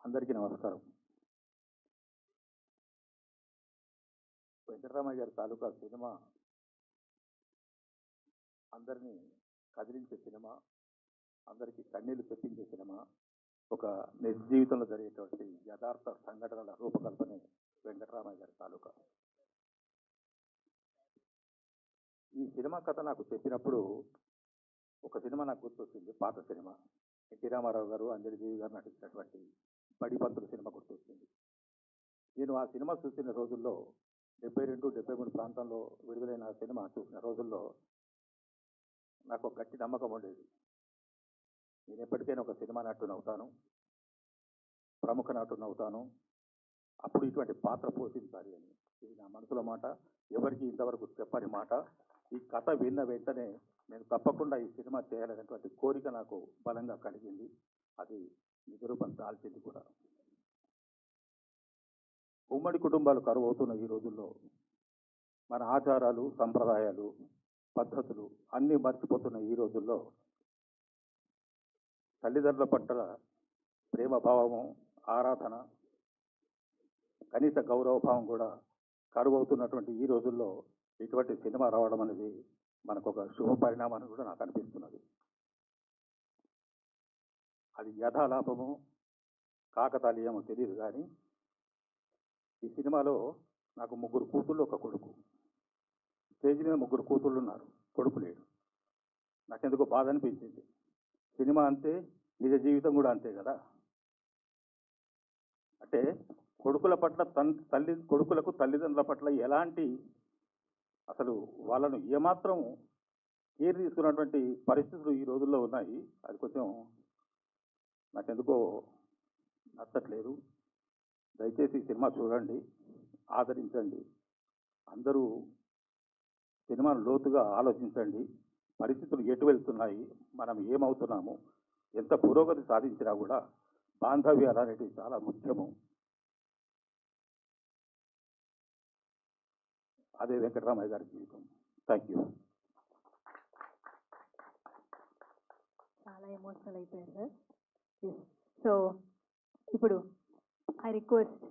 అందరికీ నమస్కారం. వెంకటరామయ్య గారి తాలూకా సినిమా అందరినీ కదిలించే సినిమా, అందరికీ కన్నీళ్లు తెప్పించే సినిమా, ఒక నిజ జీవితంలో జరిగేటువంటి యథార్థ సంఘటనల రూపకల్పనే వెంకటరామయ్య గారి తాలూకా. ఈ సినిమా కథ నాకు చెప్పినప్పుడు ఒక సినిమా నాకు గుర్తొచ్చింది, పాత సినిమా. ఎన్టీ రామారావు గారు, అంజలిదేవి గారు నటించినటువంటి బడి పంతులు సినిమా గుర్తొచ్చింది. నేను ఆ సినిమా చూసిన రోజుల్లో 72, 73 ప్రాంతంలో విడుదలైన సినిమా చూసిన రోజుల్లో నాకు ఒక గట్టి నమ్మకం ఉండేది. నేను ఎప్పటికైనా ఒక సినిమా నటుని అవుతాను, ప్రముఖ నటుని అవుతాను, అప్పుడు ఇటువంటి పాత్ర పోషించాలి అని. ఇది నా మనసులో మాట, ఎవరికి ఇంతవరకు చెప్పని మాట. ఈ కథ విన్న వెంటనే నేను తప్పకుండా ఈ సినిమా చేయాలనేటువంటి కోరిక నాకు బలంగా కలిగింది. అది నిజరూపం దాల్చింది కూడా. ఉమ్మడి కుటుంబాలు కరువు అవుతున్న ఈ రోజుల్లో మన ఆచారాలు, సంప్రదాయాలు, పద్ధతులు అన్నీ మర్చిపోతున్న ఈ రోజుల్లో తల్లిదండ్రుల పట్ల ప్రేమ భావము, ఆరాధన, కనీస గౌరవభావం కూడా కరువు అవుతున్నటువంటి ఈ రోజుల్లో ఇటువంటి సినిమా రావడం అనేది మనకు ఒక శుభ పరిణామాన్ని కూడా నాకు అనిపిస్తున్నది. అది యథాలాభము కాకతాళీయమో తెలియదు, కానీ ఈ సినిమాలో నాకు 3 కూతుళ్ళు, ఒక కొడుకు. స్టేజ్ మీద 3 కూతుళ్ళు ఉన్నారు, కొడుకు లేడు. నాకెందుకో బాధ అనిపించింది. సినిమా అంతే, నిజ జీవితం కూడా అంతే కదా. అంటే కొడుకుల పట్ల కొడుకులకు తల్లిదండ్రుల పట్ల ఎలాంటి, అసలు వాళ్ళను ఏమాత్రం కేర్ తీసుకున్నటువంటి పరిస్థితులు ఈ రోజుల్లో ఉన్నాయి. అది కొంచెం నాకెందుకో నచ్చట్లేదు. దయచేసి ఈ సినిమా చూడండి, ఆదరించండి. అందరూ సినిమాను లోతుగా ఆలోచించండి. పరిస్థితులు ఎటు వెళ్తున్నాయి, మనం ఏమవుతున్నాము, ఎంత పురోగతి సాధించినా కూడా బాంధవ్యాలు అనేటివి చాలా ముఖ్యము. అదే వెంకటరామయ్య గారి జీవితం. Thank you. చాలా ఎమోషనల్ అయిపోయారు సార్. సో ఇప్పుడు ఐ రిక్వెస్ట్